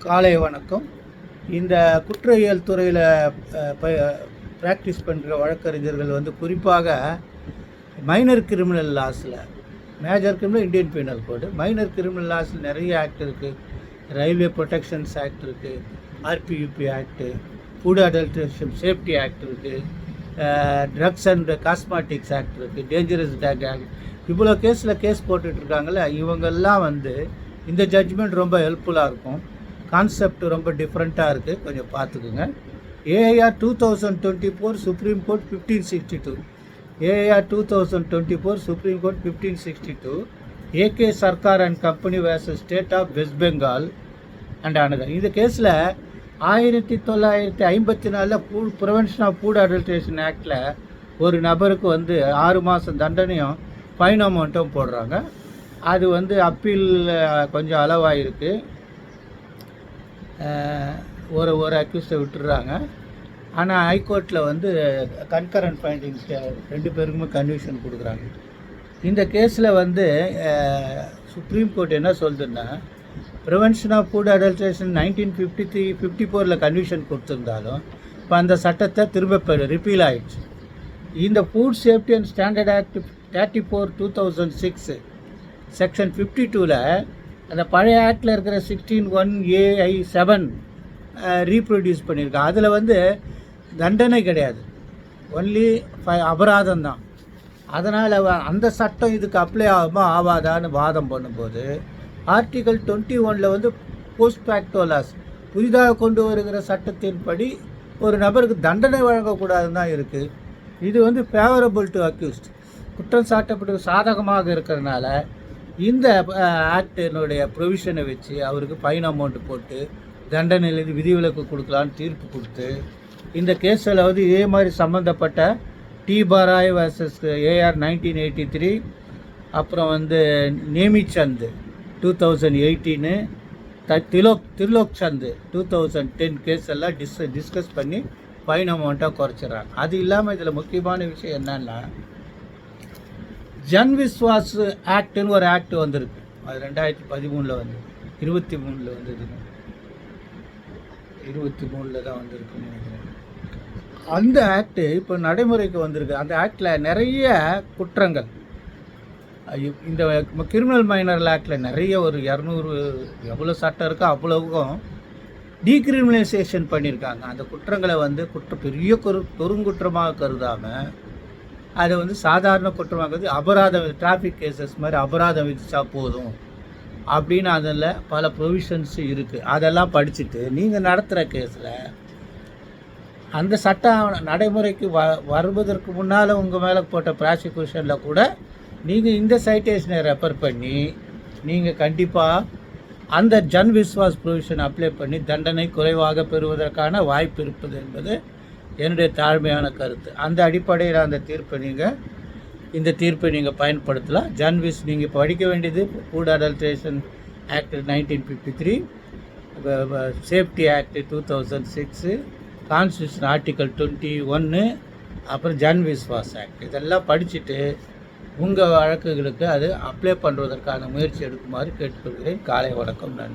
காலை வணக்கம். இந்த குற்றவியல் துறையில் ப்ராக்டிஸ் பண்ணுற வழக்கறிஞர்கள் வந்து குறிப்பாக மைனர் கிரிமினல் லாஸில், major criminal Indian penal code, minor criminal லாஸில் நிறைய ஆக்ட் இருக்குது. ரயில்வே ப்ரொடெக்ஷன்ஸ் ஆக்ட் இருக்குது, RPUP act, food adulteration safety act இருக்குது, ட்ரக்ஸ் அண்ட் காஸ்மெட்டிக்ஸ் ஆக்ட் இருக்குது, டேஞ்சரஸ் ட்ரக் ஆக்ட். இவ்வளோ கேஸ் போட்டுட்ருக்காங்களே, இவங்கெல்லாம் வந்து இந்த ஜட்ஜ்மெண்ட் ரொம்ப ஹெல்ப்ஃபுல்லாக இருக்கும். கான்செப்ட் ரொம்ப டிஃப்ரெண்ட்டாக இருக்குது, கொஞ்சம் பார்த்துக்குங்க. AIR 2024 supreme court 1562, AIR 2024 supreme court 1562, AK Sarkar and company versus state of West Bengal and another. இந்த கேஸில் 1954 ப்ரிவென்ஷன் ஆஃப் ஃபுட் அடல்ட்ரேஷன் ஆக்டில் ஒரு நபருக்கு வந்து 6 மாதம் தண்டனையும் ஃபைன் அமௌண்ட்டும் போடுறாங்க. அது வந்து அப்பீல் கொஞ்சம் அளவாக இருக்குது. ஒரு அக்யூஸ்டை விட்டுடுறாங்க. ஆனால் ஹைகோர்ட்டில் வந்து கன்கரண்ட் ஃபைண்டிங்ஸ் 2 பேருக்குமே கன்விக்ஷன் கொடுக்குறாங்க. இந்த கேஸில் வந்து சுப்ரீம் கோர்ட் என்ன சொல்லுதுன்னா, prevention of food adulteration 1954 conviction கொடுத்துருந்தாலும் இப்போ அந்த சட்டத்தை திரும்ப ரிப்பீல் ஆகிடுச்சு. இந்த food safety and standard act 34 2006 section 52 அந்த பழைய ஆக்டில் இருக்கிற 16(1)(a)(7) ரீப்ரொடியூஸ் பண்ணியிருக்கேன். அதில் வந்து தண்டனை கிடையாது, ஒன்லி அபராதம் தான். அதனால் அந்த சட்டம் இதுக்கு அப்ளை ஆகுமா ஆகாதான்னு வாதம் பண்ணும்போது ஆர்டிகல் 21 வந்து போஸ்ட் ஃபேக்டோ லாஸ், புதிதாக கொண்டு வருகிற சட்டத்தின்படி ஒரு நபருக்கு தண்டனை வழங்கக்கூடாதுன்னு தான் இருக்குது. இது வந்து ஃபேவரபிள் டு அக்யூஸ்ட், குற்றம் சாட்டப்பட்டு சாதகமாக இருக்கிறதுனால இந்த ஆக்டினுடைய ப்ரொவிஷனை வச்சு அவருக்கு ஃபைன் அமௌண்ட்டு போட்டு தண்டனையிலிருந்து விதிவிலக்கு கொடுக்கலான்னு தீர்ப்பு கொடுத்து, இந்த கேஸில் வந்து இதே மாதிரி சம்மந்தப்பட்ட டி பாராய் வர்சஸ் ஏஆர் 1983, அப்புறம் வந்து நேமிச்சந்த் 2018, திரிலோக் சந்த் 2010 கேஸ் எல்லாம் டிஸ்கஸ் பண்ணி ஃபைன் அமௌண்ட்டாக குறைச்சிட்றாங்க. அது இல்லாமல் இதில் முக்கியமான விஷயம் என்னன்னா, ஜன் விஸ்வாஸ் ஆக்டுன்னு ஒரு ஆக்ட் வந்திருக்கு. அது 2013 வந்து 23 வந்தது, 23 தான் வந்திருக்குன்னு நினைக்கிறேன். அந்த ஆக்டு இப்போ நடைமுறைக்கு வந்திருக்கு. அந்த ஆக்டில் நிறைய குற்றங்கள், இந்த கிரிமினல் மைனர் ஆக்டில் நிறைய ஒரு 200 எவ்வளோ சட்டம் இருக்கோ அவ்வளவுக்கும் டீக்ரிமினலைசேஷன் பண்ணியிருக்காங்க. அந்த குற்றங்களை வந்து பெரிய பெருங்குற்றமாக கருதாமல் அதை வந்து சாதாரண குற்றமாகிறது, அபராதம், டிராஃபிக் கேசஸ் மாதிரி அபராதம் விதிச்சா போதும் அப்படின்னு அதில் பல ப்ரொவிஷன்ஸ் இருக்குது. அதெல்லாம் படிச்சுட்டு நீங்கள் நடத்துகிற கேஸில் அந்த சட்டம் நடைமுறைக்கு வருவதற்கு முன்னால் உங்கள் மேலே போட்ட ப்ராசிக்யூஷனில் கூட நீங்கள் இந்த சைட்டேஷனை ரெஃபர் பண்ணி நீங்கள் கண்டிப்பாக அந்த ஜன் விஸ்வாஸ் ப்ரொவிஷன் அப்ளை பண்ணி தண்டனை குறைவாக பெறுவதற்கான வாய்ப்பு இருப்பது என்பது என்னுடைய தாழ்மையான கருத்து. அந்த அடிப்படையில் அந்த இந்த தீர்ப்பை நீங்கள் பயன்படுத்தலாம். ஜன்விஸ் நீங்கள் படிக்க வேண்டியது food adulteration act 1953, safety act 2006, constitution article 21, அப்புறம் ஜன் விஸ்வாஸ் ஆக்ட். இதெல்லாம் படிச்சுட்டு உங்கள் வழக்குகளுக்கு அது அப்ளை பண்ணுவதற்கான முயற்சி எடுக்குமாறு கேட்டுக்கொள்கிறேன். காலை வணக்கம், நன்றி.